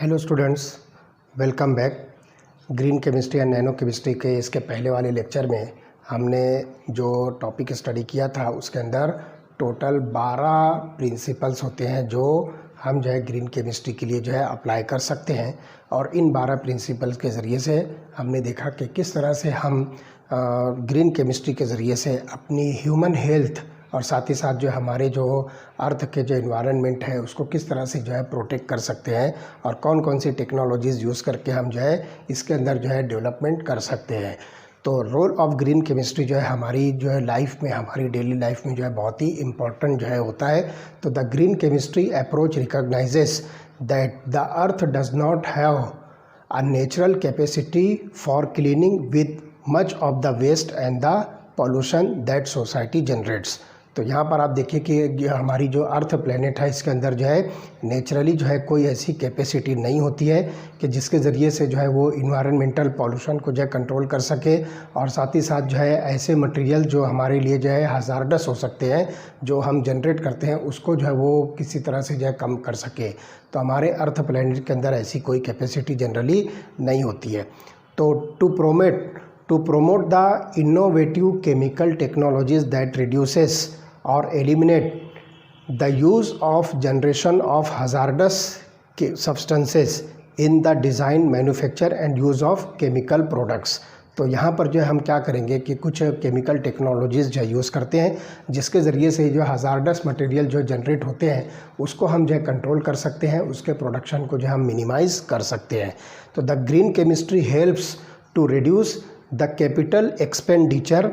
Hello students, welcome back. Green chemistry and nano chemistry के इसके पहले वाले लेक्चर में हमने जो टॉपिक स्टडी किया था उसके अंदर टोटल 12 प्रिंसिपल्स होते हैं जो हम जो है ग्रीन केमिस्ट्री के लिए जो है अप्लाई कर सकते हैं। और इन 12 प्रिंसिपल्स के ज़रिए से हमने देखा कि किस तरह से हम ग्रीन केमिस्ट्री के ज़रिए से अपनी ह्यूमन हेल्थ और साथ ही साथ जो हमारे जो अर्थ के जो इन्वायरमेंट है उसको किस तरह से जो है प्रोटेक्ट कर सकते हैं और कौन कौन सी टेक्नोलॉजीज़ यूज़ करके हम जो है इसके अंदर जो है डेवलपमेंट कर सकते हैं। तो रोल ऑफ ग्रीन केमिस्ट्री जो है हमारी जो है लाइफ में, हमारी डेली लाइफ में जो है बहुत ही इम्पोर्टेंट जो है होता है। तो the green chemistry approach recognises that the earth does not have a natural capacity for cleaning with much of the waste and the pollution that society generates. तो यहाँ पर आप देखिए कि हमारी जो अर्थ प्लेनेट है इसके अंदर जो है नेचुरली जो है कोई ऐसी कैपेसिटी नहीं होती है कि जिसके ज़रिए से जो है वो इन्वायरमेंटल पॉल्यूशन को जो है कंट्रोल कर सके। और साथ ही साथ जो है ऐसे मटेरियल जो हमारे लिए जो है हज़ार्डस हो सकते हैं, जो हम जनरेट करते हैं, उसको जो है वो किसी तरह से जो है कम कर सके। तो हमारे अर्थ प्लेनेट के अंदर ऐसी कोई कैपेसिटी जनरली नहीं होती है। तो to promote the innovative chemical technologies that reduces or eliminate the use of generation of hazardous substances in the design, manufacture and use of chemical products। तो यहाँ पर जो है हम क्या करेंगे कि कुछ केमिकल टेक्नोलॉजीज़ जो यूज़ करते हैं जिसके ज़रिए से जो हज़ार्डस मटेरियल जो जनरेट होते हैं उसको हम जो है कंट्रोल कर सकते हैं, उसके प्रोडक्शन को जो हम मिनिमाइज़ कर सकते हैं। तो the green chemistry helps to reduce the capital expenditure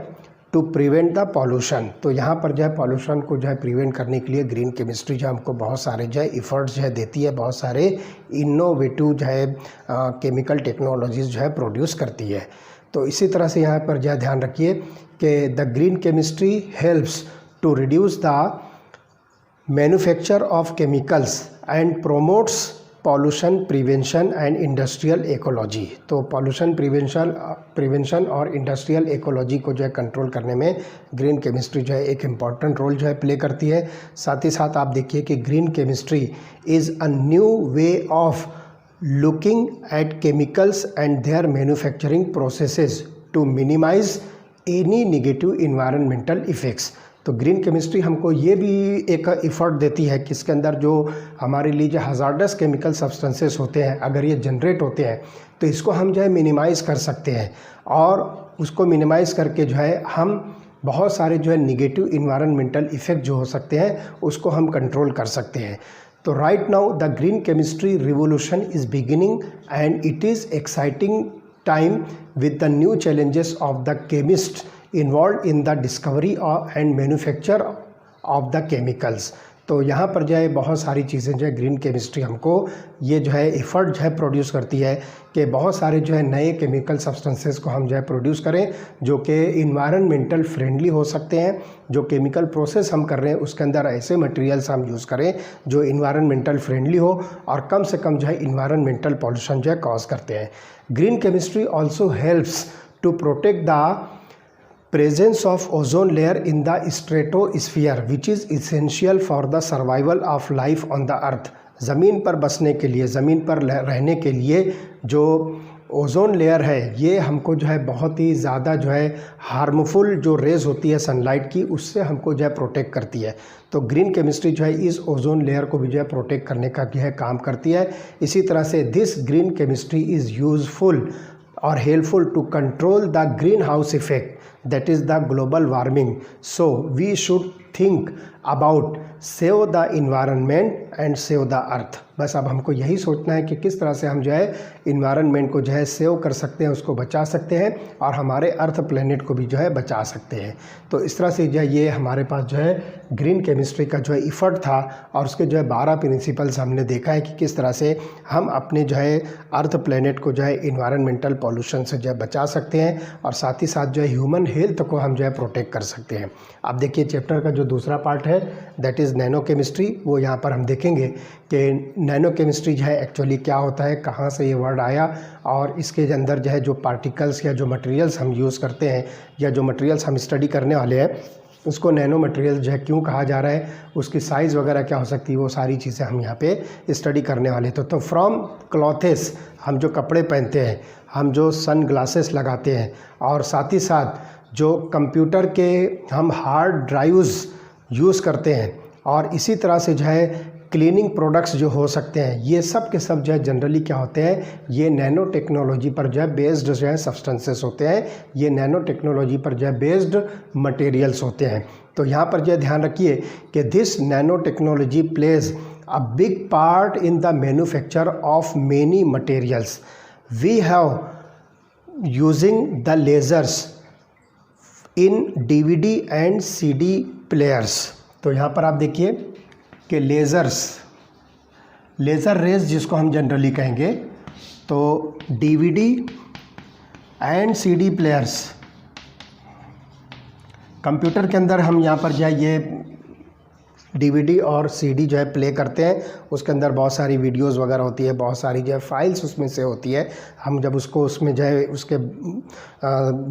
to prevent the pollution. तो यहाँ पर जो है पॉल्यूशन को जो है प्रिवेंट करने के लिए ग्रीन केमिस्ट्री जो हमको बहुत सारे जो है इफ़र्ट्स जो है देती है, बहुत सारे इनोवेटिव जो है केमिकल टेक्नोलॉजीज़ जो है प्रोड्यूस करती है। तो इसी तरह से यहाँ पर जो है ध्यान रखिए कि the green chemistry helps to reduce the manufacture of chemicals and promotes pollution prevention and industrial ecology. तो पॉल्यूशन प्रिवेंशन और इंडस्ट्रियल इकोलॉजी को जो है कंट्रोल करने में ग्रीन केमिस्ट्री जो है एक इम्पॉर्टेंट रोल जो है प्ले करती है। साथ ही साथ आप देखिए कि green chemistry is a new way of looking at chemicals and their manufacturing processes to minimise any negative environmental effects. तो ग्रीन केमिस्ट्री हमको ये भी एक इफ़र्ट देती है कि इसके अंदर जो हमारे लिए जो हज़ार्डस केमिकल सब्सटेंसेस होते हैं, अगर ये जनरेट होते हैं तो इसको हम जो है मिनिमाइज़ कर सकते हैं और उसको मिनिमाइज़ करके जो है हम बहुत सारे जो है निगेटिव इन्वायरमेंटल इफ़ेक्ट जो हो सकते हैं उसको हम कंट्रोल कर सकते हैं। तो right now the green chemistry revolution is beginning and it is exciting time with the new challenges of the chemist involve in the discovery and manufacture of the chemicals. तो यहाँ पर जो है बहुत सारी चीज़ें जो है ग्रीन केमिस्ट्री हमको ये जो है एफर्ट जो है प्रोड्यूस करती है कि बहुत सारे जो है नए केमिकल सब्सटेंसेस को हम जो है प्रोड्यूस करें जो कि इन्वायरमेंटल फ्रेंडली हो सकते हैं। जो केमिकल प्रोसेस हम कर रहे हैं उसके अंदर ऐसे मटेरियल्स हम यूज़ करें जो इन्वायरमेंटल फ्रेंडली हो और कम से कम जो है इन्वायरमेंटल पॉल्यूशन जो है कॉज करते हैं। Green chemistry also helps to protect the presence of ozone layer in the stratosphere which is essential for the survival of life on the earth। ज़मीन पर बसने के लिए, ज़मीन पर रहने के लिए जो ओजोन लेयर है ये हमको जो है बहुत ही ज़्यादा जो है हार्मफुल जो रेज़ होती है सनलाइट की उससे हमको जो है प्रोटेक्ट करती है। तो ग्रीन केमिस्ट्री जो है इस ओजोन लेयर को भी जो है प्रोटेक्ट करने का जो है काम करती है। इसी तरह से this green chemistry is useful or helpful to control the greenhouse effect, that is the global warming। So we should think about save the environment and save the earth। बस अब हमको यही सोचना है कि किस तरह से हम जो है इन्वायरमेंट को जो है सेव कर सकते हैं, उसको बचा सकते हैं और हमारे अर्थ प्लेनेट को भी जो है बचा सकते हैं। तो इस तरह से जो है ये हमारे पास जो है ग्रीन केमिस्ट्री का जो है इफ़र्ट था और उसके जो है 12 प्रिंसिपल्स हमने देखा है कि किस तरह से हम अपने जो है अर्थ प्लेनेट को जो है इन्वायरमेंटल पॉल्यूशन से जो है बचा सकते हैं और साथ ही साथ जो है ह्यूमन हेल्थ को हम जो है प्रोटेक्ट कर सकते हैं। अब देखिए चैप्टर का जो दूसरा पार्ट है दैट इज़ नैनो केमिस्ट्री, वो यहाँ पर हम देखेंगे कि नैनो केमिस्ट्री जो है एक्चुअली क्या होता है, कहाँ से ये वर्ड आया और इसके अंदर जो है जो पार्टिकल्स या जो मटेरियल्स हम यूज़ करते हैं या जो मटेरियल्स हम स्टडी करने वाले हैं उसको नैनो मटेरियल जो है क्यों कहा जा रहा है, उसकी साइज़ वगैरह क्या हो सकती है, वो सारी चीज़ें हम यहाँ पे स्टडी करने वाले थे। तो फ्रॉम क्लॉथेस, हम जो कपड़े पहनते हैं, हम जो सन ग्लासेस लगाते हैं, और साथ ही साथ जो कंप्यूटर के हम हार्ड ड्राइव्स यूज़ करते हैं, और इसी तरह से जो है क्लीनिंग प्रोडक्ट्स जो हो सकते हैं, ये सब के सब जो है जनरली क्या होते हैं, ये नैनो टेक्नोलॉजी पर जो है बेस्ड जो है सब्सटेंसेस होते हैं, ये नैनो टेक्नोलॉजी पर जो है बेस्ड मटेरियल्स होते हैं। तो यहाँ पर जो है ध्यान रखिए कि this nano technology plays a big part in the manufacture of many materials. We have using the lasers in DVD and CD players. तो यहाँ पर आप देखिए कि लेज़र रेज जिसको हम जनरली कहेंगे, तो DVD and CD players, computer के अंदर हम यहाँ पर जो है ये डीवीडी और सीडी जो है प्ले करते हैं, उसके अंदर बहुत सारी वीडियोस वगैरह होती है, बहुत सारी जो है फाइल्स उसमें से होती है। हम जब उसको उसमें जो है उसके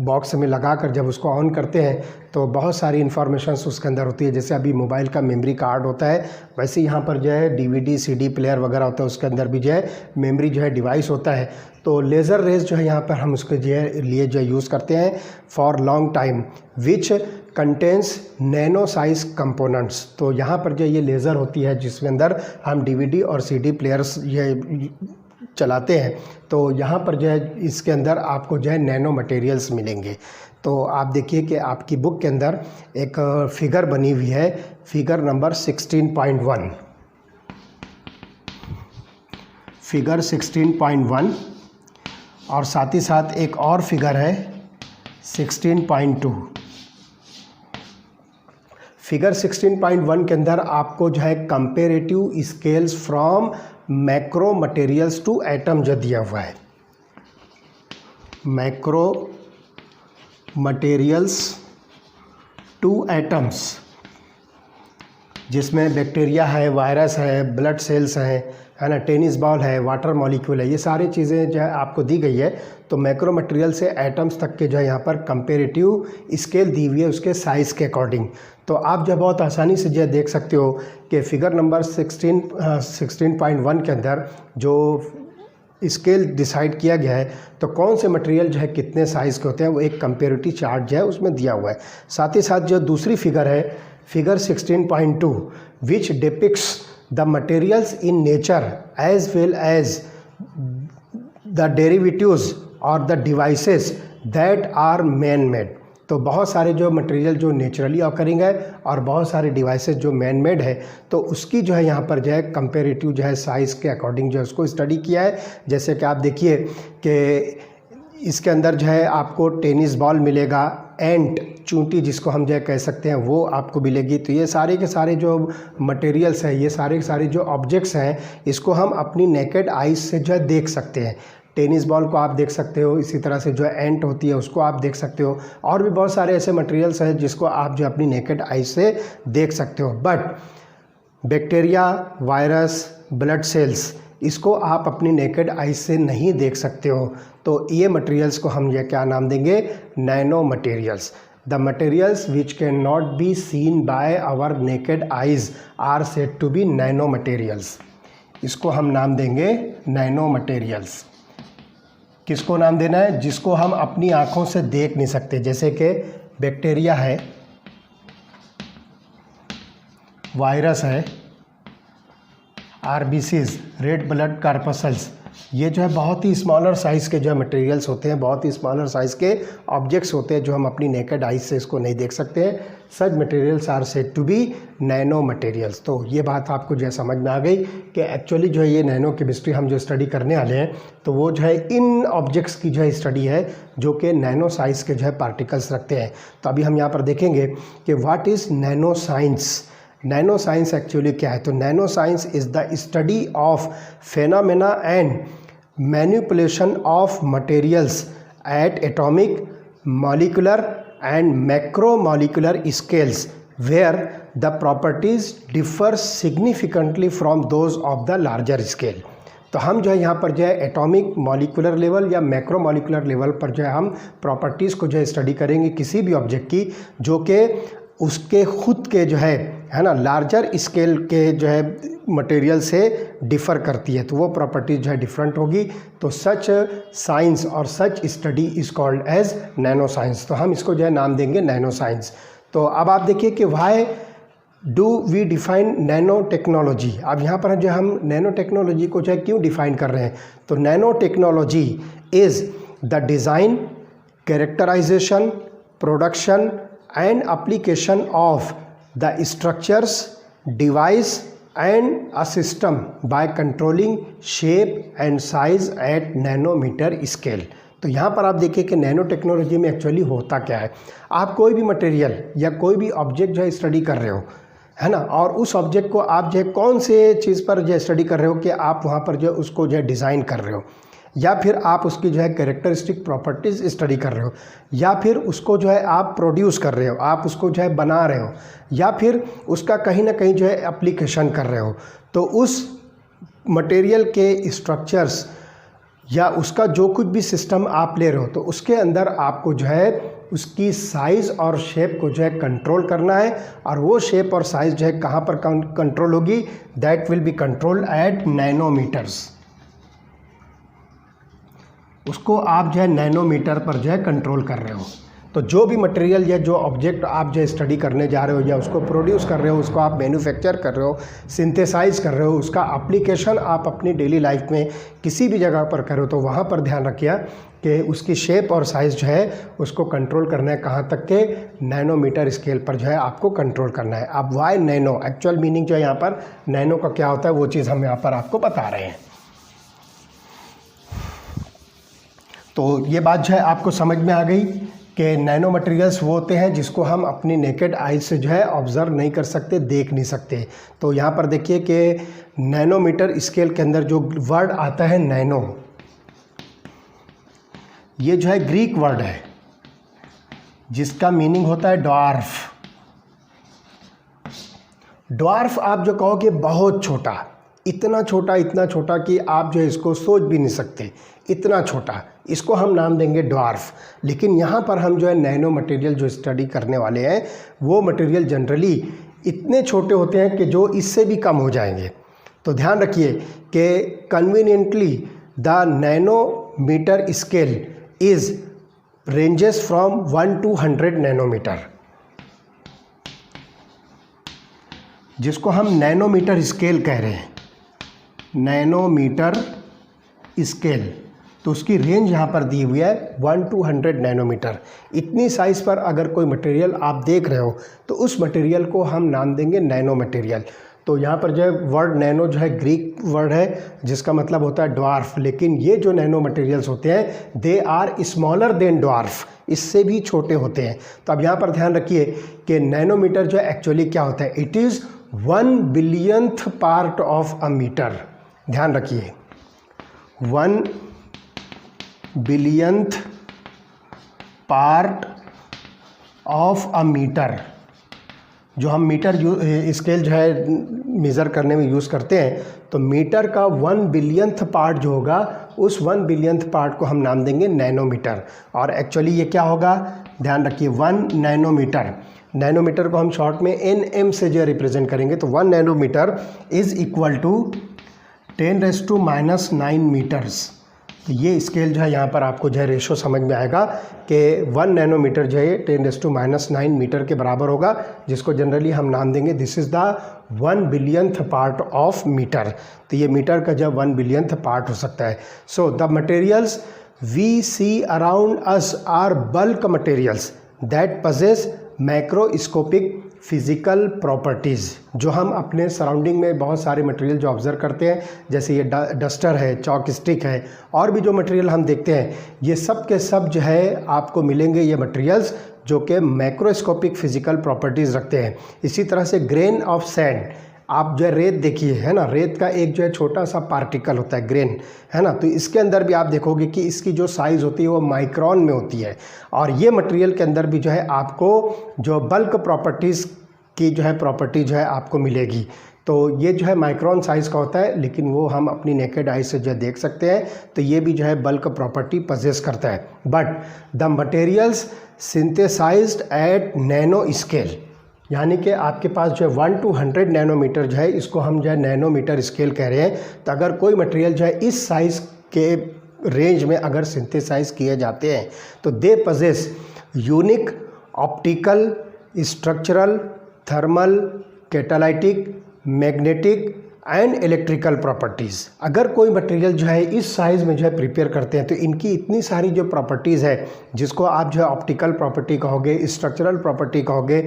बॉक्स में लगाकर जब उसको ऑन करते हैं तो बहुत सारी इन्फॉर्मेशंस उसके अंदर होती है। जैसे अभी मोबाइल का मेमोरी कार्ड होता है, वैसे यहाँ पर जो है डीवीडी सीडी प्लेयर वगैरह होता है, उसके अंदर भी जो है मेमोरी जो है डिवाइस होता है। तो लेज़र रेज जो है यहाँ पर हम उसके लिए जो यूज़ करते हैं for long time, which contains nano size components. तो यहाँ पर जो ये लेज़र होती है जिसके अंदर हम डीवीडी और सीडी प्लेयर्स ये चलाते हैं, तो यहाँ पर जो है इसके अंदर आपको जो है नैनो मटेरियल्स मिलेंगे। तो आप देखिए कि आपकी बुक के अंदर एक फिगर बनी हुई है, फिगर नंबर 16.1, फिगर 16.1, और साथ ही साथ एक और फिगर है 16.2। फिगर 16.1 के अंदर आपको जो है comparative scales from macro materials to atom जो दिया हुआ है, मैक्रो मटेरियल्स टू एटम्स, जिसमें बैक्टीरिया है, वायरस है, ब्लड सेल्स है ना, टेनिस बॉल है, वाटर मॉलिक्यूल है, ये सारी चीज़ें जो है आपको दी गई है। तो मैक्रो मटेरियल से एटम्स तक के जो है यहाँ पर कंपेरेटिव स्केल दी हुई है उसके साइज़ के अकॉर्डिंग। तो आप जो बहुत आसानी से जो देख सकते हो कि फिगर नंबर 16.1 के अंदर जो स्केल डिसाइड किया गया है, तो कौन से मटेरियल जो है कितने साइज़ के होते हैं, वो एक कंपेरेटिव चार्ट जो है उसमें दिया हुआ है। साथ ही साथ जो दूसरी फिगर है, figure 16.2, which depicts the materials in nature as well as the derivatives or the devices that are man made। तो बहुत सारे जो मटेरियल जो नेचुरली ऑकरिंग है और बहुत सारे डिवाइसेस जो मैन मेड है, तो उसकी जो है यहाँ पर जो है कंपेरेटिव जो है साइज़ के अकॉर्डिंग जो है उसको स्टडी किया है। जैसे कि आप देखिए कि इसके अंदर जो है आपको टेनिस बॉल मिलेगा, एंट चूंटी जिसको हम जो है कह सकते हैं वो आपको मिलेगी। तो ये सारे के सारे जो मटेरियल्स हैं, ये सारे के सारे जो ऑब्जेक्ट्स हैं, इसको हम अपनी नेकेड आइज से जो है देख सकते हैं। टेनिस बॉल को आप देख सकते हो, इसी तरह से जो है एंट होती है उसको आप देख सकते हो, और भी बहुत सारे ऐसे मटेरियल्स हैं जिसको आप जो अपनी नेकेड आइज से देख सकते हो। But bacteria, virus, blood cells, इसको आप अपनी नेकेड आइज से नहीं देख सकते हो। तो ये मटेरियल्स को हम ये क्या नाम देंगे, nano materials. The materials which can not be seen by our naked eyes are said to be nano materials. इसको हम नाम देंगे नैनो मटेरियल्स। किसको नाम देना है, जिसको हम अपनी आँखों से देख नहीं सकते, जैसे कि बैक्टीरिया है, वायरस है, आरबीसीज, रेड ब्लड कॉर्पसल्स, ये जो है बहुत ही स्मॉलर साइज़ के जो है मटेरियल्स होते हैं, बहुत ही स्मॉलर साइज़ के ऑब्जेक्ट्स होते हैं जो हम अपनी नेकेड आइज से इसको नहीं देख सकते हैं। Such materials are said to be nano materials. तो ये बात आपको जो है समझ में आ गई कि एक्चुअली जो है ये नैनो केमिस्ट्री हम जो स्टडी करने वाले हैं, तो वो जो है इन ऑब्जेक्ट्स की जो है स्टडी है जो कि नैनो साइज़ के जो है पार्टिकल्स रखते हैं। तो अभी हम यहाँ पर देखेंगे कि what is nano science. Nano science actually क्या है, तो nano science is the study of phenomena and manipulation of materials at atomic, molecular and macromolecular scales where the properties differ significantly from those of the larger scale. तो हम जो है यहाँ पर जो है एटॉमिक, मॉलिकुलर लेवल या मैक्रोमॉलिकुलर level पर जो है हम प्रॉपर्टीज़ को जो है स्टडी करेंगे किसी भी ऑब्जेक्ट की, जो कि उसके खुद के जो है ना लार्जर स्केल के जो है मटेरियल से डिफ़र करती है, तो वो प्रॉपर्टीज जो है डिफरेंट होगी। तो सच साइंस और such study is called as nano science. तो हम इसको जो है नाम देंगे नैनो साइंस। तो अब आप देखिए कि why do we define nano technology. अब यहाँ पर जो हम नैनो टेक्नोलॉजी को जो है क्यों डिफ़ाइन कर रहे हैं, तो nano technology is the design, characterisation, production and application of the structures, device and a system by controlling shape and size at nanometre scale. तो यहाँ पर आप देखिए कि नैनो टेक्नोलॉजी में एक्चुअली होता क्या है। आप कोई भी मटेरियल या कोई भी ऑब्जेक्ट जो है स्टडी कर रहे हो, है ना, और उस ऑब्जेक्ट को आप जो है कौन से चीज़ पर जो है स्टडी कर रहे हो कि आप वहाँ पर जो उसको जो है डिज़ाइन कर रहे हो, या फिर आप उसकी जो है कैरेक्टरिस्टिक प्रॉपर्टीज़ स्टडी कर रहे हो, या फिर उसको जो है आप प्रोड्यूस कर रहे हो, आप उसको जो है बना रहे हो, या फिर उसका कहीं ना कहीं जो है एप्लीकेशन कर रहे हो। तो उस मटेरियल के स्ट्रक्चर्स या उसका जो कुछ भी सिस्टम आप ले रहे हो, तो उसके अंदर आपको जो है उसकी साइज़ और शेप को जो है कंट्रोल करना है। और वो शेप और साइज़ जो है कहाँ पर कंट्रोल होगी, that will be controlled at nanometres. उसको आप जो है नैनोमीटर पर जो है कंट्रोल कर रहे हो। तो जो भी मटेरियल या जो ऑब्जेक्ट आप जो स्टडी करने जा रहे हो या उसको प्रोड्यूस कर रहे हो, उसको आप मैन्युफैक्चर कर रहे हो, सिंथेसाइज कर रहे हो, उसका एप्लीकेशन आप अपनी डेली लाइफ में किसी भी जगह पर करो, तो वहाँ पर ध्यान रखिए कि उसकी शेप और साइज़ जो है उसको कंट्रोल करना है कहाँ तक के, नैनोमीटर स्केल पर जो है आपको कंट्रोल करना है। अब वाई नैनो, एक्चुअल मीनिंग जो है यहाँ पर नैनो का क्या होता है वो चीज़ हम यहाँ पर आपको बता रहे हैं। तो ये बात जो है आपको समझ में आ गई कि नैनो मटेरियल्स वो होते हैं जिसको हम अपनी नेकेड आइज से जो है ऑब्ज़र्व नहीं कर सकते, देख नहीं सकते। तो यहाँ पर देखिए कि नैनोमीटर स्केल के अंदर जो वर्ड आता है नैनो, ये जो है ग्रीक वर्ड है जिसका मीनिंग होता है ड्वार्फ। ड्वार्फ आप जो कहोगे बहुत छोटा, इतना छोटा कि आप जो है इसको सोच भी नहीं सकते, इतना छोटा, इसको हम नाम देंगे ड्वार्फ। लेकिन यहाँ पर हम जो है नैनो मटेरियल जो स्टडी करने वाले हैं, वो मटेरियल जनरली इतने छोटे होते हैं कि जो इससे भी कम हो जाएंगे। तो ध्यान रखिए कि conveniently the nanometre scale is ranges from 1 to 100 nanometre, जिसको हम नैनोमीटर स्केल कह रहे हैं, नैनोमीटर स्केल। तो उसकी रेंज यहाँ पर दी हुई है 1 to 100 नैनोमीटर। इतनी साइज़ पर अगर कोई मटेरियल आप देख रहे हो तो उस मटेरियल को हम नाम देंगे नैनो मटेरियल। तो यहाँ पर जो है वर्ड नैनो जो है ग्रीक वर्ड है जिसका मतलब होता है ड्वार्फ। लेकिन ये जो नैनो मटेरियल्स होते हैं they are smaller than dwarf, इससे भी छोटे होते हैं। तो अब यहाँ पर ध्यान रखिए कि नैनोमीटर जो है एक्चुअली क्या होता है, it is 1 billionth part of a metre. ध्यान रखिए 1 billionth part of a metre. जो हम मीटर स्केल जो है मेज़र करने में यूज़ करते हैं, तो मीटर का 1 बिलियंथ पार्ट जो होगा उस 1 बिलियंथ पार्ट को हम नाम देंगे नैनोमीटर। और एक्चुअली ये क्या होगा, ध्यान रखिए 1 नैनोमीटर, नैनोमीटर को हम शॉर्ट में nm से जो रिप्रेजेंट करेंगे। तो 1 nanometre is equal to 10⁻⁹ metres. तो ये स्केल जो है यहाँ पर आपको जो है रेशो समझ में आएगा कि 1 नैनोमीटर जो है 10⁻⁹ मीटर के बराबर होगा, जिसको जनरली हम नाम देंगे this is the 1 billionth part of metre. तो ये मीटर का जब 1 बिलियंथ पार्ट हो सकता है। So the materials we see around us are bulk materials that possess macroscopic physical properties. जो हम अपने सराउंडिंग में बहुत सारे मटेरियल जो ऑब्ज़र्व करते हैं, जैसे ये डस्टर है, चॉक स्टिक है, और भी जो मटेरियल हम देखते हैं, ये सब के सब जो है आपको मिलेंगे ये मटेरियल्स जो कि मैक्रोस्कोपिक फिज़िकल प्रॉपर्टीज़ रखते हैं। इसी तरह से ग्रेन ऑफ सैंड, आप जो है रेत देखिए, है ना, रेत का एक जो है छोटा सा पार्टिकल होता है ग्रेन, है ना, तो इसके अंदर भी आप देखोगे कि इसकी जो साइज़ होती है वो माइक्रोन में होती है। और ये मटेरियल के अंदर भी जो है आपको जो बल्क प्रॉपर्टीज़ की जो है प्रॉपर्टी जो है आपको मिलेगी। तो ये जो है माइक्रोन साइज़ का होता है, लेकिन वो हम अपनी नेकेड आई से जो है देख सकते हैं। तो ये भी जो है बल्क प्रॉपर्टी पजेस करता है। But the materials synthesised at nano scale, यानी कि आपके पास जो है 1 to 100 नैनोमीटर जो है, इसको हम जो है नैनोमीटर स्केल कह रहे हैं। तो अगर कोई मटेरियल जो है इस साइज़ के रेंज में अगर सिंथेसाइज किए जाते हैं तो they possess unique optical, structural, thermal, catalytic, magnetic and electrical properties. अगर कोई मटेरियल जो है इस साइज़ में जो है प्रिपेयर करते हैं तो इनकी इतनी सारी जो प्रॉपर्टीज़ है, जिसको आप जो है ऑप्टिकल प्रॉपर्टी कहोगे, स्ट्रक्चरल प्रॉपर्टी कहोगे,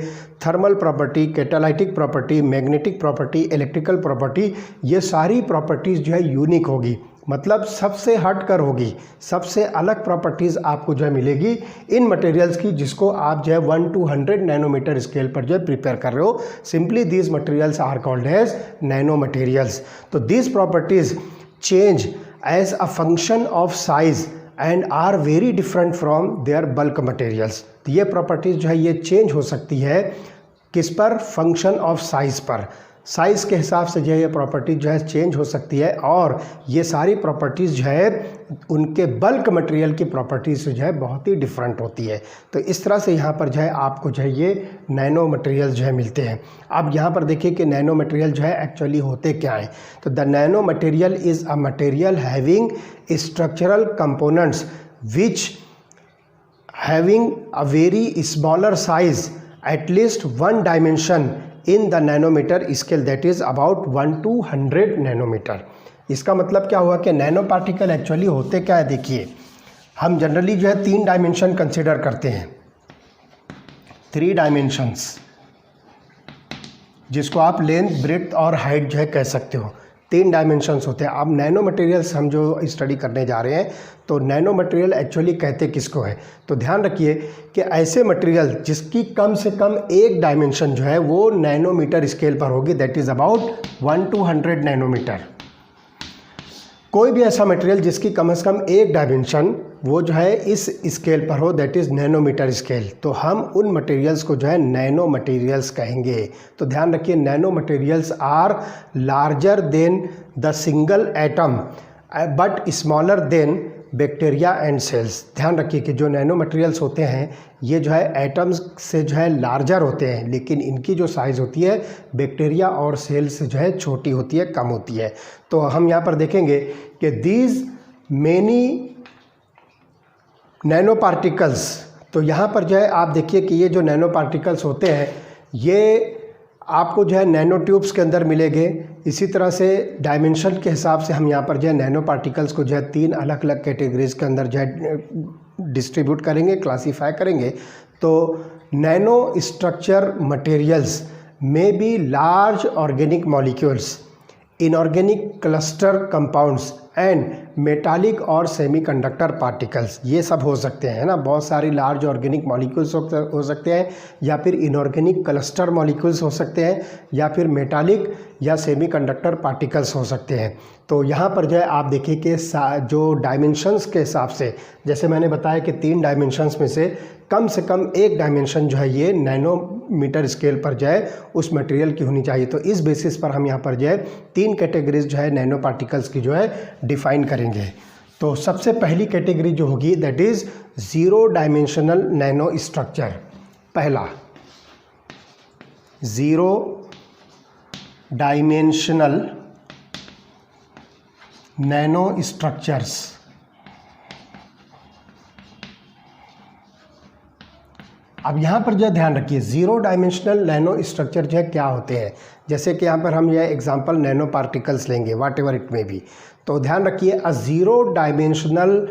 thermal property, catalytic property, magnetic property, electrical property, ये सारी प्रॉपर्टीज़ जो है यूनिक होगी, मतलब सबसे हट कर होगी, सबसे अलग प्रॉपर्टीज़ आपको जो है मिलेगी इन मटेरियल्स की, जिसको आप जो है 1 to 100 नैनोमीटर स्केल पर जो है प्रिपेयर कर रहे हो। Simply these materials are called as nano materials. तो these properties change as a function of size and are very different from their bulk materials. तो ये प्रॉपर्टीज़ जो है ये चेंज हो सकती है किस पर? फंक्शन ऑफ साइज़ पर। साइज़ के हिसाब से जो है ये प्रॉपर्टी जो है चेंज हो सकती है, और ये सारी प्रॉपर्टीज़ जो है उनके बल्क मटेरियल की प्रॉपर्टीज़ से जो है बहुत ही डिफरेंट होती है। तो इस तरह से यहाँ पर जो है आपको जो है ये नैनो मटेरियल जो है मिलते हैं। अब यहाँ पर देखिए कि नैनो मटेरियल जो है एक्चुअली होते क्या हैं। तो the nano material is a material having structural components which having a very smaller size at least 1 dimension in the nanometer scale, that is about 1 to 100 nanometre. इसका मतलब क्या हुआ कि नैनो पार्टिकल एक्चुअली होते क्या है? देखिए, हम जनरली जो है 3 डायमेंशन कंसिडर करते हैं, 3 डायमेंशंस, जिसको आप लेंथ, ब्रेड्थ और हाइट जो है कह सकते हो। 3 डायमेंशंस होते हैं। अब नैनो मटेरियल्स हम जो स्टडी करने जा रहे हैं, तो नैनो मटेरियल एक्चुअली कहते किसको है? तो ध्यान रखिए कि ऐसे मटेरियल जिसकी कम से कम एक डायमेंशन जो है वो नैनोमीटर स्केल पर होगी, that is about 1 to 100 nanometre. कोई भी ऐसा मटेरियल जिसकी कम से कम एक डायमेंशन वो जो है इस स्केल पर हो, दैट इज़ नैनोमीटर स्केल, तो हम उन मटेरियल्स को जो है नैनो मटेरियल्स कहेंगे। तो ध्यान रखिए, nano materials are larger than the single atom but smaller than bacteria and cells. ध्यान रखिए कि जो नैनो मटेरियल्स होते हैं ये जो है एटम्स से जो है लार्जर होते हैं, लेकिन इनकी जो साइज़ होती है बैक्टीरिया और सेल्स से जो है छोटी होती है, कम होती है। तो हम यहाँ पर देखेंगे कि दीज मेनी नैनो पार्टिकल्स, तो यहाँ पर जो है आप देखिए कि ये जो नैनो पार्टिकल्स होते हैं ये आपको जो है नैनो ट्यूब्स के अंदर मिलेंगे। इसी तरह से डायमेंशन के हिसाब से हम यहाँ पर जो है नैनो पार्टिकल्स को जो है 3 अलग अलग कैटेगरीज के अंदर जो है डिस्ट्रीब्यूट करेंगे, क्लासीफाई करेंगे। तो नैनो स्ट्रक्चर मटेरियल्स में B large organic molecules, inorganic cluster compounds and metallic और सेमीकंडक्टर पार्टिकल्स, ये सब हो सकते हैं ना। बहुत सारी लार्ज ऑर्गेनिक मॉलिक्यूल्स हो सकते हैं, या फिर इनऑर्गेनिक क्लस्टर मॉलिक्यूल्स हो सकते हैं, या फिर मेटालिक या सेमीकंडक्टर पार्टिकल्स हो सकते हैं। तो यहाँ पर जो है आप देखिए कि जो डायमेंशंस के हिसाब से, जैसे मैंने बताया कि 3 डायमेंशंस में से कम एक डायमेंशन जो है ये नैनोमीटर स्केल पर जो है उस मटेरियल की होनी चाहिए। तो इस बेसिस पर हम यहाँ पर जो है 3 कैटेगरीज जो है नैनो पार्टिकल्स की जो है डिफाइन करेंगे। तो सबसे पहली कैटेगरी जो होगी that is 0 dimensional nano structure. पहला 0 डायमेंशनल नैनो स्ट्रक्चर्स। अब यहाँ पर जो ध्यान रखिए 0 डायमेंशनल नैनो स्ट्रक्चर जो है क्या होते हैं। जैसे कि यहाँ पर हम यह एग्जांपल नैनो पार्टिकल्स लेंगे, whatever it may be. तो ध्यान रखिए a 0 dimensional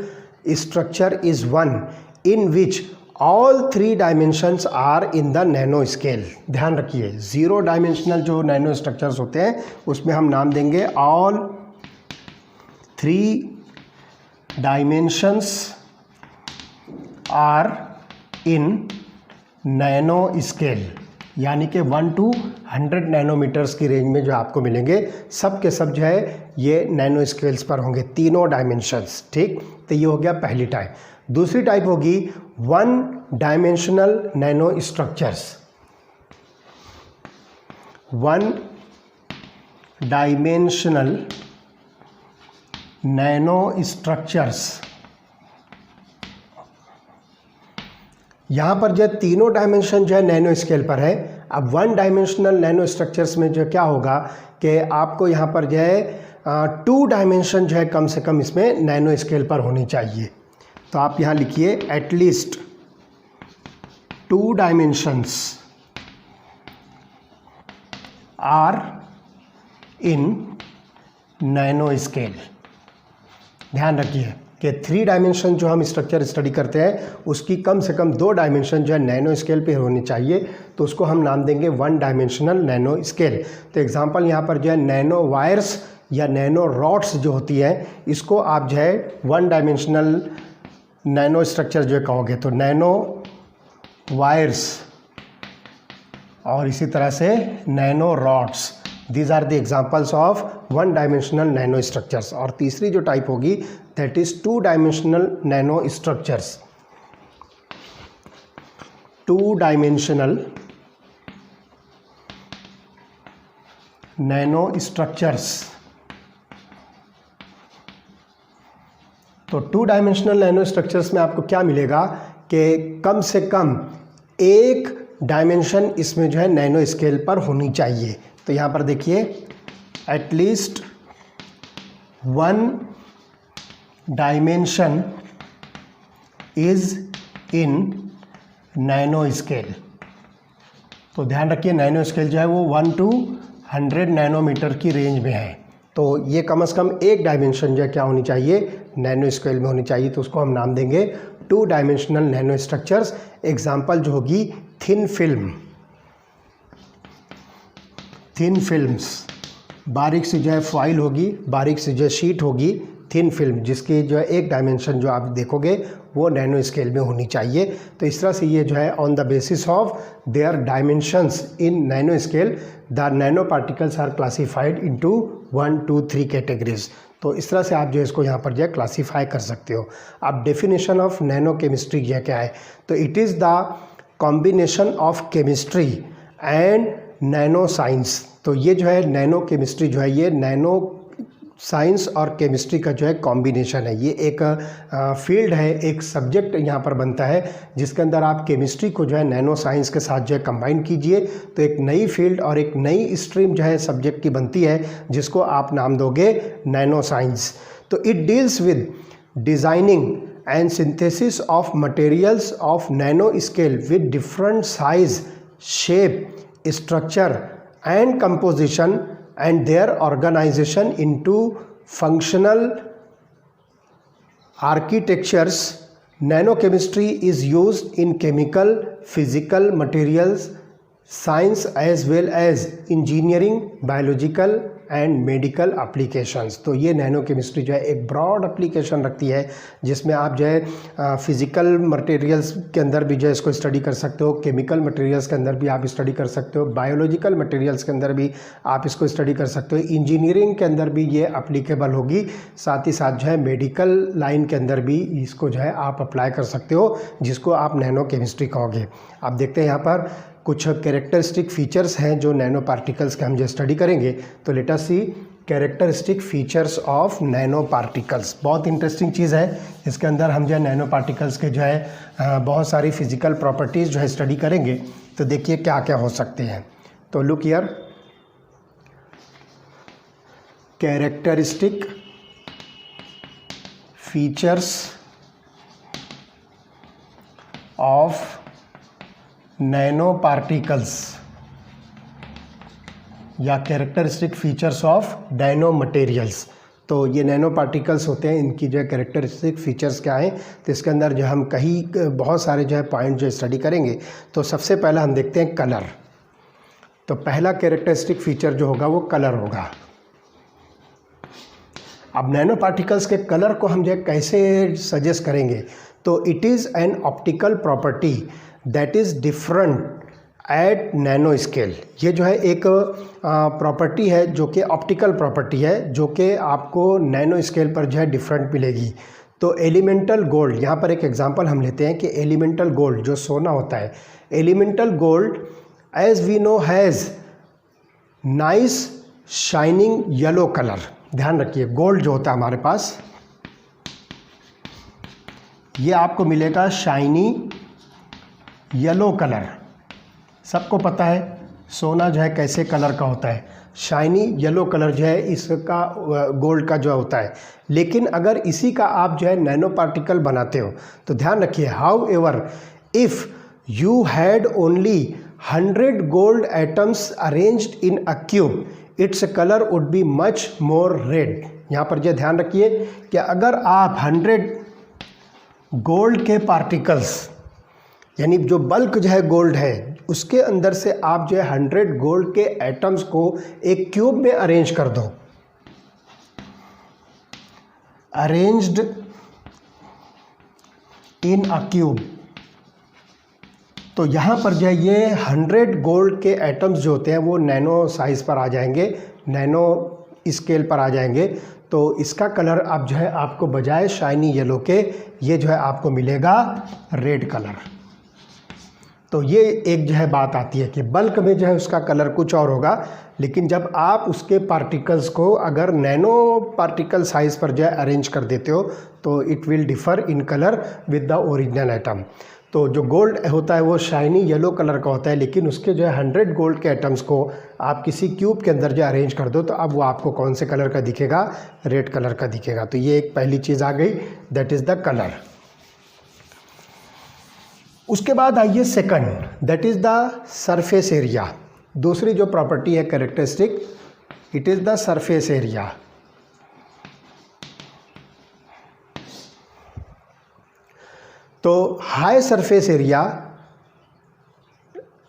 structure is one in which all 3 dimensions are in the nano scale. ध्यान रखिए 0 डायमेंशनल जो नैनो स्ट्रक्चर्स होते हैं उसमें हम नाम देंगे all 3 dimensions are in nano scale, यानी कि 1 to 100 नैनोमीटर्स की रेंज में जो आपको मिलेंगे सब के सब जो है ये नैनो स्केल्स पर होंगे, तीनों डायमेंशंस। ठीक, तो ये हो गया पहली टाइप। दूसरी टाइप होगी 1 dimensional nano structures. 1 dimensional nano structures, यहाँ पर जो तीनों डायमेंशन जो है नैनो स्केल पर है। अब 1 डायमेंशनल नैनो स्ट्रक्चर्स में जो क्या होगा कि आपको यहाँ पर जो है 2 डायमेंशन जो है कम से कम इसमें नैनो स्केल पर होनी चाहिए। तो आप यहाँ लिखिए at least 2 dimensions are in nano scale. ध्यान रखिए कि 3 डायमेंशन जो हम स्ट्रक्चर स्टडी करते हैं उसकी कम से कम 2 डायमेंशन जो है नैनो स्केल पे होनी चाहिए, तो उसको हम नाम देंगे 1 डायमेंशनल नैनो स्केल। तो एग्जांपल यहाँ पर जो है नैनो वायर्स या नैनो रॉड्स जो होती हैं इसको आप जो है 1 डायमेंशनल नैनो स्ट्रक्चर जो है कहोगे। तो नैनो वायर्स और इसी तरह से nano rods, these are the examples of 1 dimensional nano structures. और तीसरी जो टाइप होगी that is 2 dimensional nano structures. 2 dimensional nano structures. तो 2 डायमेंशनल नैनो स्ट्रक्चर्स में आपको क्या मिलेगा कि कम से कम 1 डायमेंशन इसमें जो है नैनो स्केल पर होनी चाहिए। तो यहाँ पर देखिए at least 1 dimension is in nano scale. तो ध्यान रखिए नैनो स्केल जो है वो 1 to 100 नैनोमीटर की रेंज में है। तो ये कम से कम 1 डायमेंशन जो है क्या होनी चाहिए नैनो स्केल में होनी चाहिए। तो उसको हम नाम देंगे 2 डायमेंशनल नैनो स्ट्रक्चर्स। एग्जाम्पल जो होगी थिन फिल्म, थिन फिल्म्स, बारीक सी जो है फॉइल होगी, बारीक सी जो है शीट होगी, थिन फिल्म जिसकी जो है 1 डायमेंशन जो आप देखोगे वो नैनो स्केल में होनी चाहिए। तो इस तरह से ये जो है on the basis of their dimensions in nano scale the nano particles are classified into 1, 2, 3 categories. तो इस तरह से आप जो है इसको यहाँ पर जो है क्लासीफाई कर सकते हो। अब डेफिनेशन ऑफ नैनो केमिस्ट्री यह क्या है, तो it is the combination of chemistry and nano science. तो ये जो है नैनो केमिस्ट्री जो है ये नैनो साइंस और केमिस्ट्री का जो है कॉम्बिनेशन है। ये एक फील्ड है, एक सब्जेक्ट यहाँ पर बनता है जिसके अंदर आप केमिस्ट्री को जो है नैनो साइंस के साथ जो है कंबाइन कीजिए तो एक नई फील्ड और एक नई स्ट्रीम जो है सब्जेक्ट की बनती है जिसको आप नाम दोगे नैनो साइंस। तो it deals with designing and synthesis of materials of nano scale with different size, shape, structure and composition and their organization into functional architectures. Nanochemistry is used in chemical, physical, materials science as well as engineering, biological and medical applications. तो ये nano chemistry जो है एक broad application रखती है जिसमें आप जो है फिज़िकल मटेरियल्स के अंदर भी जो है इसको स्टडी कर सकते हो, केमिकल मटेरियल्स के अंदर भी आप स्टडी कर सकते हो, बायोलॉजिकल मटेरियल्स के अंदर भी आप इसको स्टडी कर सकते हो, इंजीनियरिंग के अंदर भी ये एप्लीकेबल होगी, साथ ही साथ जो है मेडिकल लाइन के अंदर भी इसको जो है आप अप्लाई कर सकते हो जिसको आप नैनो केमिस्ट्री कहोगे। आप देखते हैं यहाँ पर कुछ कैरेक्टरिस्टिक फीचर्स हैं जो नैनो पार्टिकल्स के हम जो स्टडी करेंगे। तो let us see characteristic features of nano particles. बहुत इंटरेस्टिंग चीज़ है, इसके अंदर हम जो है नैनो पार्टिकल्स के जो है बहुत सारी फिजिकल प्रॉपर्टीज़ जो है स्टडी करेंगे। तो देखिए क्या क्या हो सकते हैं। तो look here, characteristic features of nano particles या characteristic features of nano materials. तो ये नैनो पार्टिकल्स होते हैं, इनकी जो है कैरेक्टरिस्टिक फीचर्स क्या हैं, तो इसके अंदर जो हम बहुत सारे जो है पॉइंट जो स्टडी करेंगे। तो सबसे पहला हम देखते हैं कलर। तो पहला कैरेक्टरिस्टिक फीचर जो होगा वो कलर होगा। अब नैनो पार्टिकल्स के कलर को हम जो है कैसे सजेस्ट करेंगे, तो it is an optical property that is different at nano scale. ये जो है एक प्रॉपर्टी है जो कि ऑप्टिकल प्रॉपर्टी है जो कि आपको नैनो स्केल पर जो है डिफरेंट मिलेगी। तो एलिमेंटल गोल्ड, यहाँ पर एक एग्जांपल हम लेते हैं कि एलिमेंटल गोल्ड जो सोना होता है, elemental gold as we know has nice shining yellow colour. ध्यान रखिए, गोल्ड जो होता है हमारे पास ये आपको मिलेगा शाइनी येलो कलर। सबको पता है सोना जो है कैसे कलर का होता है, शाइनी येलो कलर जो है इसका गोल्ड का जो होता है। लेकिन अगर इसी का आप जो है नैनो पार्टिकल बनाते हो तो ध्यान रखिए, how ever if you had only 100 gold atoms arranged in a cube, its colour would be much more red. यहाँ पर जो ध्यान रखिए कि अगर आप 100 गोल्ड के पार्टिकल्स, यानी जो बल्क जो है गोल्ड है उसके अंदर से आप जो है 100 गोल्ड के एटम्स को एक क्यूब में अरेंज कर दो, अरेंज्ड इन अ क्यूब, तो यहाँ पर जो है ये 100 गोल्ड के एटम्स जो होते हैं वो नैनो साइज़ पर आ जाएंगे, नैनो स्केल पर आ जाएंगे। तो इसका कलर अब जो है आपको बजाय शाइनी येलो के ये जो है आपको मिलेगा रेड कलर। तो ये एक जो है बात आती है कि बल्क में जो है उसका कलर कुछ और होगा, लेकिन जब आप उसके पार्टिकल्स को अगर नैनो पार्टिकल साइज़ पर जो है अरेंज कर देते हो तो it will differ in colour with the original atom. तो जो गोल्ड होता है वो शाइनी येलो कलर का होता है, लेकिन उसके जो है 100 गोल्ड के एटम्स को आप किसी क्यूब के अंदर जो अरेंज कर दो तो अब वो आपको कौन से कलर का दिखेगा, रेड कलर का दिखेगा। तो ये एक पहली चीज़ आ गई, दैट इज़ द कलर। उसके बाद आइए second, that is the surface area. दूसरी जो प्रॉपर्टी है characteristic, it is the surface area. तो हाई सरफेस एरिया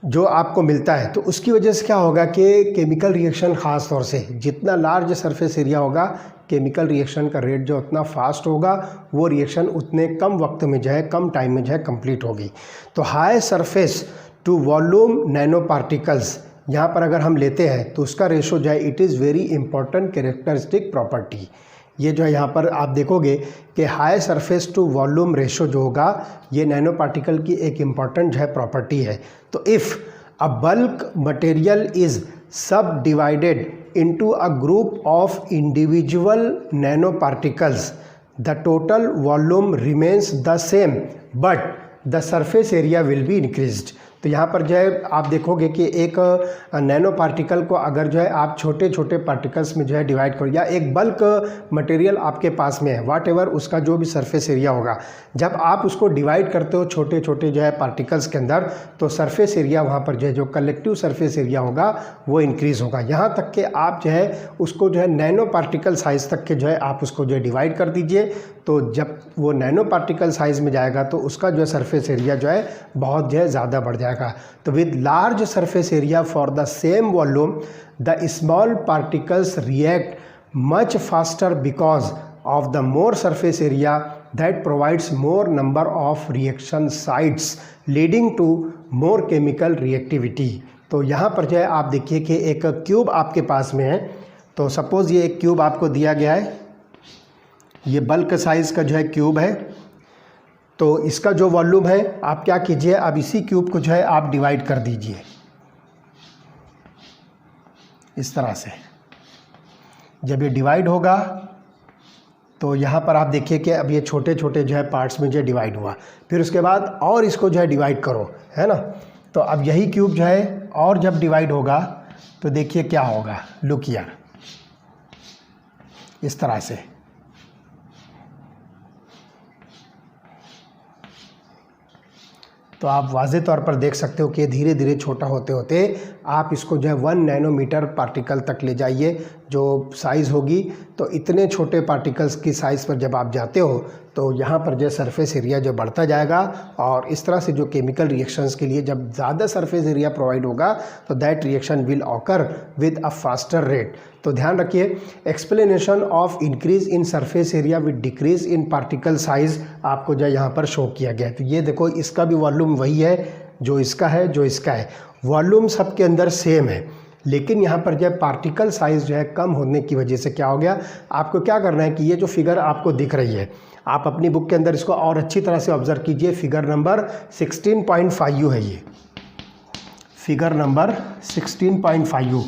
जो आपको मिलता है तो उसकी वजह से क्या होगा कि केमिकल रिएक्शन ख़ास तौर से जितना लार्ज सरफेस एरिया होगा केमिकल रिएक्शन का रेट जो उतना फास्ट होगा, वो रिएक्शन उतने कम वक्त में जो है, कम टाइम में जो है कंप्लीट होगी। तो high surface to volume nano particles यहाँ पर अगर हम लेते हैं तो उसका रेशो जो है it is very important characteristic property. ये जो है यहाँ पर आप देखोगे कि high surface to volume ratio जो होगा ये नैनो पार्टिकल की एक इम्पॉर्टेंट जो है प्रॉपर्टी है। तो if a bulk material is सब divided into a group of individual nanoparticles, the total volume remains the same but the surface area will be increased। तो यहाँ पर जो है आप देखोगे कि एक नैनो पार्टिकल को अगर जो है आप छोटे छोटे पार्टिकल्स में जो है डिवाइड करो, या एक बल्क मटेरियल आपके पास में है, वाट एवर उसका जो भी सरफेस एरिया होगा, जब आप उसको डिवाइड करते हो छोटे छोटे जो है पार्टिकल्स के अंदर तो सरफेस एरिया वहाँ पर जो है जो कलेक्टिव सरफेस एरिया होगा वो इंक्रीज़ होगा। यहाँ तक कि आप जो है उसको जो है नैनो पार्टिकल साइज़ तक के जो है आप उसको जो है डिवाइड कर दीजिए, तो जब वो नैनो पार्टिकल साइज़ में जाएगा तो उसका जो है सरफेस एरिया जो है बहुत जो है ज़्यादा बढ़ जाएगा। तो with large surface area for the same volume the small particles react much faster because of the more surface area that provides more number of reaction sites leading to more chemical reactivity। तो यहाँ पर जो है आप देखिए कि एक cube आपके पास में है, तो सपोज़ ये एक क्यूब आपको दिया गया है, ये बल्क साइज़ का जो है क्यूब है, तो इसका जो वॉल्यूम है आप क्या कीजिए, अब इसी क्यूब को जो है आप डिवाइड कर दीजिए इस तरह से। जब ये डिवाइड होगा तो यहाँ पर आप देखिए कि अब ये छोटे छोटे जो है पार्ट्स में जो है डिवाइड हुआ, फिर उसके बाद और इसको जो है डिवाइड करो, है ना। तो अब यही क्यूब जो है और जब डिवाइड होगा तो देखिए क्या होगा, लुक हियर, इस तरह से। तो आप वाज़ेह तौर पर देख सकते हो कि धीरे धीरे छोटा होते होते आप इसको जो है 1 नैनोमीटर पार्टिकल तक ले जाइए जो साइज़ होगी। तो इतने छोटे पार्टिकल्स की साइज़ पर जब आप जाते हो तो यहाँ पर जो सरफेस एरिया जो बढ़ता जाएगा, और इस तरह से जो केमिकल रिएक्शंस के लिए जब ज़्यादा सरफेस एरिया प्रोवाइड होगा तो that reaction will occur with a faster rate. तो ध्यान रखिए, explanation of increase in surface area with decrease in particle size आपको जो यहाँ पर शो किया गया है। तो ये देखो, इसका भी वॉल्यूम वही है जो इसका है, जो इसका है, वॉल्यूम सबके अंदर सेम है, लेकिन यहाँ पर जो है पार्टिकल साइज़ जो है कम होने की वजह से क्या हो गया। आपको क्या करना है कि ये जो फिगर आपको दिख रही है, आप अपनी बुक के अंदर इसको और अच्छी तरह से ऑब्जर्व कीजिए। फिगर नंबर 16.5 है, ये फिगर नंबर 16.5।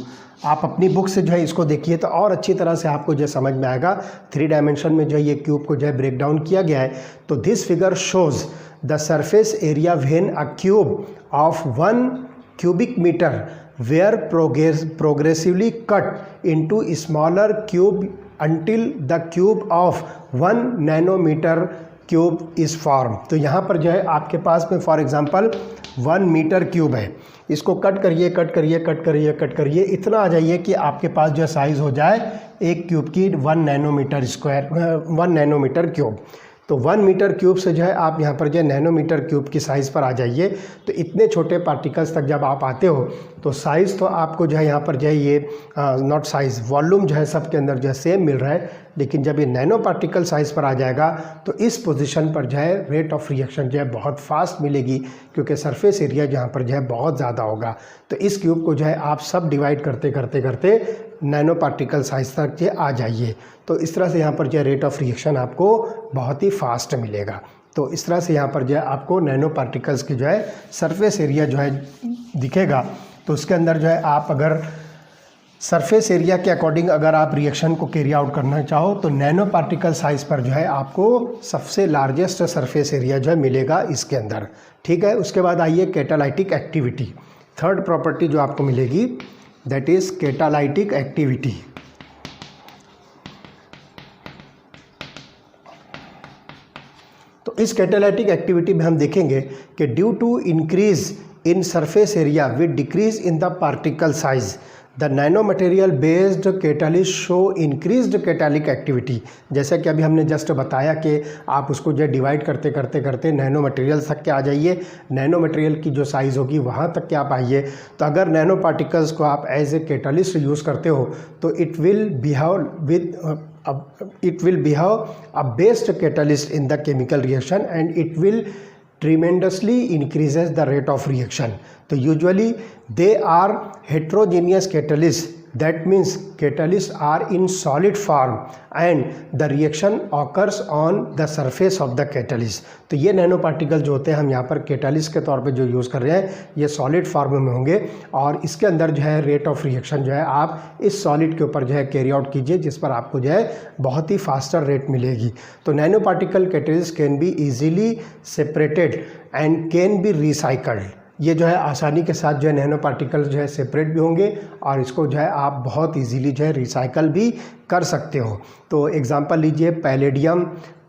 आप अपनी बुक से जो है इसको देखिए तो और अच्छी तरह से आपको जो समझ में आएगा। 3 डायमेंशन में जो है ये क्यूब को जो है ब्रेक डाउन किया गया है। तो this figure shows the surface area when a cube of 1 cubic meter were progressively cut into smaller cube until the cube of 1 nanometer cube is form. तो यहाँ पर जो है आपके पास में फॉर एग्जांपल 1 मीटर क्यूब है, इसको कट करिए कट करिए कट करिए कट करिए, इतना आ जाइए कि आपके पास जो साइज़ हो जाए एक क्यूब की 1 नैनोमीटर स्क्वायर 1 नैनोमीटर क्यूब। तो 1 मीटर क्यूब से जो है आप यहाँ पर जो है नैनोमीटर क्यूब की साइज़ पर आ जाइए। तो इतने छोटे पार्टिकल्स तक जब आप आते हो तो साइज़ तो आपको जो है यहाँ पर जो है ये नॉट साइज़, वॉल्यूम जो है सबके अंदर जो है सेम मिल रहा है, लेकिन जब ये नैनो पार्टिकल साइज़ पर आ जाएगा तो इस पोजीशन पर जो है रेट ऑफ रिएक्शन जो है बहुत फास्ट मिलेगी, क्योंकि सरफेस एरिया जहाँ पर जो है बहुत ज़्यादा होगा। तो इस क्यूब को जो है आप सब डिवाइड करते करते करते नैनो पार्टिकल साइज़ तक जो आ जाइए। तो इस तरह से यहाँ पर जो है रेट ऑफ रिएक्शन आपको बहुत ही फास्ट मिलेगा। तो इस तरह से यहाँ पर जो है आपको नैनो पार्टिकल्स की जो है सरफेस एरिया जो है दिखेगा। तो उसके अंदर जो है आप अगर सरफेस एरिया के अकॉर्डिंग अगर आप रिएक्शन को कैरी आउट करना चाहो तो नैनो पार्टिकल साइज़ पर जो है आपको सबसे लार्जेस्ट सरफेस एरिया जो है मिलेगा इसके अंदर। ठीक है, उसके बाद आइए कैटालाइटिक एक्टिविटी। थर्ड प्रॉपर्टी जो आपको मिलेगी दैट इज़ कैटालाइटिक एक्टिविटी। तो इस कैटालाइटिक एक्टिविटी में हम देखेंगे कि due to increase in surface area with decrease in the particle size the nano material based catalyst show increased catalytic activity. जैसा कि अभी हमने जस्ट बताया कि आप उसको जो डिवाइड करते करते करते नैनो मटेरियल तक के आ जाइए, नैनो मटेरियल की जो साइज़ होगी वहाँ तक के आप आइए। तो अगर नैनो पार्टिकल्स को आप एज ए कैटालिस्ट यूज़ करते हो तो it will behave a based catalyst in the chemical reaction and it will tremendously increases the rate of reaction. So usually they are heterogeneous catalysts, that means catalysts are in solid form and the reaction occurs on the surface of the catalyst. तो ये nano particle जो होते हैं हम यहाँ पर catalyst के तौर पे जो यूज़ कर रहे हैं ये सॉलिड फॉर्म में होंगे और इसके अंदर जो है रेट ऑफ रिएक्शन जो है आप इस सॉलिड के ऊपर जो है कैरी आउट कीजिए, जिस पर आपको जो है बहुत ही फास्टर रेट मिलेगी। तो nano particle catalyst can be easily separated and can be recycled. ये जो है आसानी के साथ जो है नैनो पार्टिकल जो है सेपरेट भी होंगे और इसको जो है आप बहुत इजीली जो है रिसाइकल भी कर सकते हो। तो एग्जांपल लीजिए पैलेडियम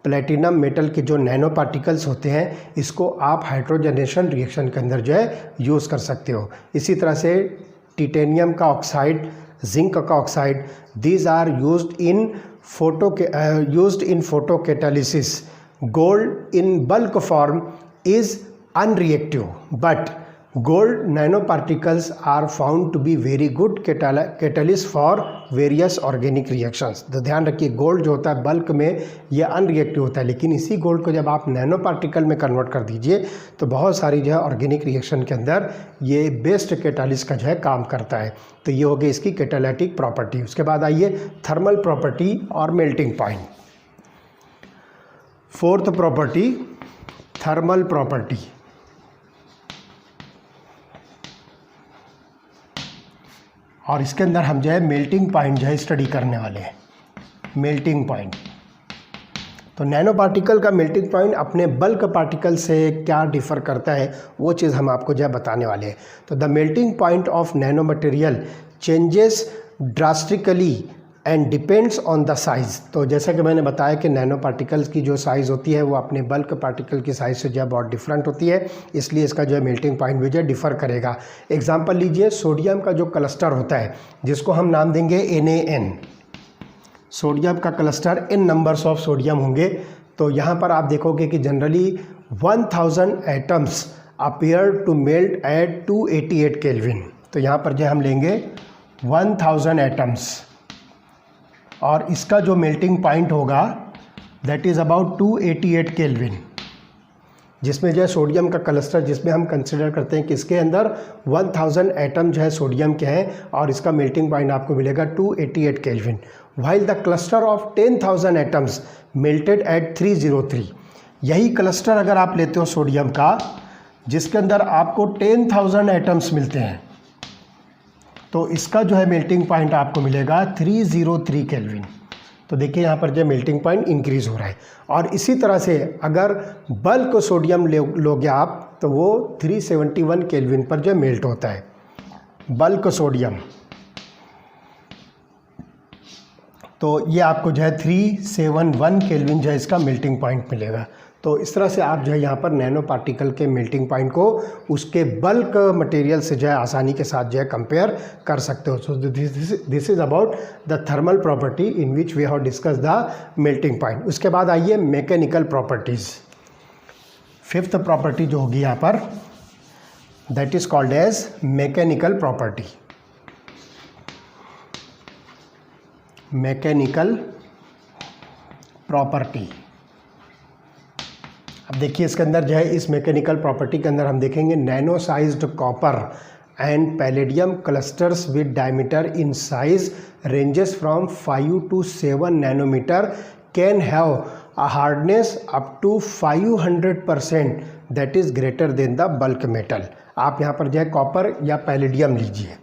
प्लेटिनम मेटल के जो नैनो पार्टिकल्स होते हैं इसको आप हाइड्रोजनेशन रिएक्शन के अंदर जो है यूज़ कर सकते हो। इसी तरह से टिटेनियम का ऑक्साइड, जिंक का oxide, these are used in photo catalysis. Gold in bulk form is unreactive, but gold nanoparticles are found to be very good catalyst for various organic reactions। तो ध्यान रखिए गोल्ड जो होता है bulk में ये unreactive होता है, लेकिन इसी गोल्ड को जब आप नैनो पार्टिकल में कन्वर्ट कर दीजिए तो बहुत सारी जो है ऑर्गेनिक रिएक्शन के अंदर ये बेस्ट कैटालिस्ट का जो है काम करता है। तो ये हो गई इसकी कैटालाइटिक प्रॉपर्टी। उसके बाद आइए थर्मल प्रॉपर्टी और melting point. Fourth property thermal property. और इसके अंदर हम जो है मेल्टिंग पॉइंट जो है स्टडी करने वाले हैं। मेल्टिंग पॉइंट, तो नैनो पार्टिकल का मेल्टिंग पॉइंट अपने बल्क पार्टिकल से क्या डिफ़र करता है वो चीज़ हम आपको जो है बताने वाले हैं। तो the melting point of nano material changes drastically and depends on the size. तो जैसा कि मैंने बताया कि नैनो पार्टिकल्स की जो साइज़ होती है वो अपने बल्क पार्टिकल की साइज़ से जो है बहुत डिफरेंट होती है, इसलिए इसका जो है मेल्टिंग पॉइंट भी जो है डिफ़र करेगा। एग्जांपल लीजिए सोडियम का जो क्लस्टर होता है जिसको हम नाम देंगे NaN। सोडियम का cluster n numbers of sodium होंगे। तो यहाँ पर आप देखोगे कि generally 1000 atoms appear to melt at 288 kelvin. तो यहाँ पर जो हम लेंगे 1000 एटम्स और इसका जो मेल्टिंग पॉइंट होगा दैट इज़ अबाउट 288 केल्विन, जिसमें जो है सोडियम का क्लस्टर जिसमें हम कंसिडर करते हैं कि इसके अंदर 1000 एटम जो है सोडियम के हैं और इसका मेल्टिंग पॉइंट आपको मिलेगा 288 kelvin. While the cluster of 10,000 atoms melted at 303। यही क्लस्टर अगर आप लेते हो सोडियम का जिसके अंदर आपको 10,000 एटम्स मिलते हैं तो इसका जो है मेल्टिंग पॉइंट आपको मिलेगा 303 केल्विन। तो देखिए यहाँ पर जो मेल्टिंग पॉइंट इंक्रीज़ हो रहा है। और इसी तरह से अगर बल्क सोडियम लोगे आप तो वो 371 केल्विन पर जो मेल्ट होता है। बल्क सोडियम, तो ये आपको जो है 371 केल्विन जो है इसका मेल्टिंग पॉइंट मिलेगा। तो इस तरह से आप जो है यहाँ पर नैनो पार्टिकल के मेल्टिंग पॉइंट को उसके बल्क मटेरियल से जो है आसानी के साथ जो है कंपेयर कर सकते हो। So this is about the thermal property in which we have discuss the melting point. उसके बाद आइए मैकेनिकल प्रॉपर्टीज़। फिफ्थ प्रॉपर्टी जो होगी यहाँ पर that is called as mechanical property. Mechanical property, अब देखिए इसके अंदर जो है इस मैकेनिकल प्रॉपर्टी के अंदर हम देखेंगे nano sized copper and palladium clusters with diameter in size ranges from 5 to 7 nanometre can have a hardness up to 500% that is greater than the bulk metal. आप यहाँ पर जो है कॉपर या पैलेडियम लीजिए,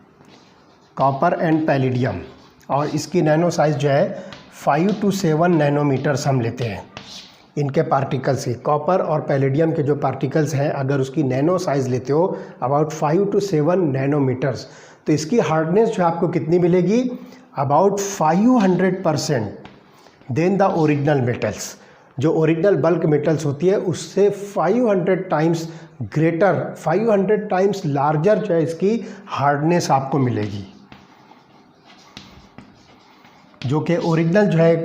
कॉपर एंड पैलेडियम, और इसकी nano size जो है 5 to 7 नैनोमीटर्स हम लेते हैं इनके पार्टिकल्स की। कॉपर और पैलेडियम के जो पार्टिकल्स हैं अगर उसकी नैनो साइज़ लेते हो अबाउट 5 to 7 नैनोमीटर्स, तो इसकी हार्डनेस जो आपको कितनी मिलेगी, about 500% then the original metals. जो ओरिजिनल बल्क मेटल्स होती है उससे 500 टाइम्स ग्रेटर, 500 टाइम्स लार्जर जो है इसकी हार्डनेस आपको मिलेगी, जो कि ओरिजिनल जो है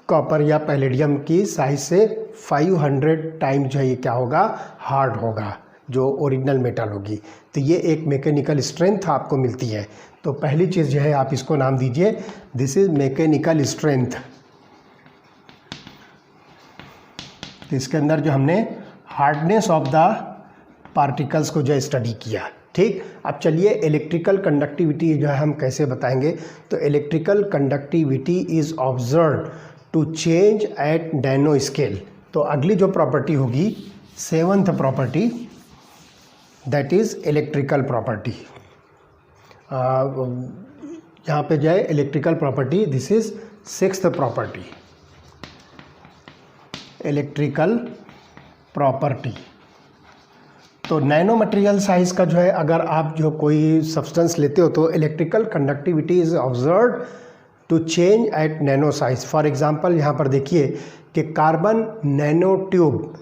कॉपर या पैलेडियम की साइज से 500 टाइम जो है ये क्या होगा, हार्ड होगा जो ओरिजिनल मेटल होगी। तो ये एक मैकेनिकल स्ट्रेंथ आपको मिलती है। तो पहली चीज़ जो है आप इसको नाम दीजिए, दिस इज मैकेनिकल स्ट्रेंथ। तो इसके अंदर जो हमने हार्डनेस ऑफ द पार्टिकल्स को जो है स्टडी किया। ठीक, अब चलिए इलेक्ट्रिकल कंडक्टिविटी जो है हम कैसे बताएंगे। तो electrical conductivity is observed to change at nano scale. तो अगली जो प्रॉपर्टी होगी, seventh property, that is electrical property. यहाँ पे जो है electrical property, this is sixth property, electrical property. तो नैनो मटेरियल साइज का जो है अगर आप जो कोई सब्सटेंस लेते हो तो electrical conductivity is observed to change at nano size. For example यहाँ पर देखिए कि carbon nano tube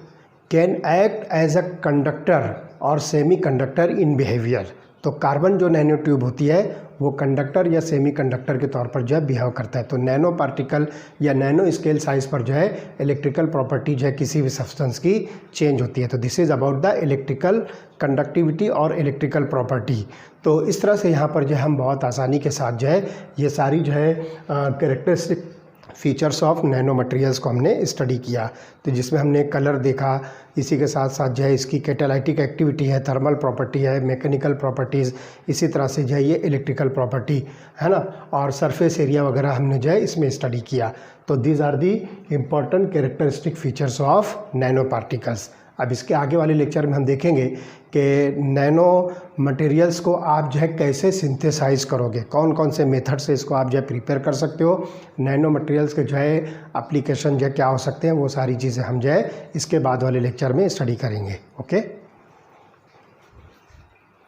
can act as a conductor और सेमी कंडक्टर इन बिहेवियर। तो कार्बन जो नैनो ट्यूब होती है वो कंडक्टर या सेमी कंडक्टर के तौर पर जो है बिहेव करता है। तो नैनो पार्टिकल या नैनो स्केल साइज पर जो है इलेक्ट्रिकल प्रॉपर्टी जो है किसी भी सब्सटेंस की चेंज होती है। तो this is about the electrical conductivity और इलेक्ट्रिकल प्रॉपर्टी। तो इस तरह से यहाँ पर जो है हम बहुत आसानी के साथ जो है ये सारी जो है characteristic features of nano materials को हमने स्टडी किया। तो जिसमें हमने कलर देखा, इसी के साथ साथ जो है इसकी कैटालाइटिक एक्टिविटी है, थर्मल प्रॉपर्टी है, मैकेनिकल प्रॉपर्टीज़, इसी तरह से जो है ये इलेक्ट्रिकल प्रॉपर्टी है ना, और सरफेस एरिया वगैरह हमने जो है इसमें स्टडी किया। तो these are the important characteristic features of nano particles. अब इसके आगे वाले लेक्चर में हम देखेंगे कि नैनो मटेरियल्स को आप जो है कैसे सिंथेसाइज करोगे, कौन कौन से मेथड से इसको आप जो है प्रिपेयर कर सकते हो, नैनो मटेरियल्स के जो है एप्लीकेशन जो है क्या हो सकते हैं, वो सारी चीज़ें हम जो है इसके बाद वाले लेक्चर में स्टडी करेंगे। ओके।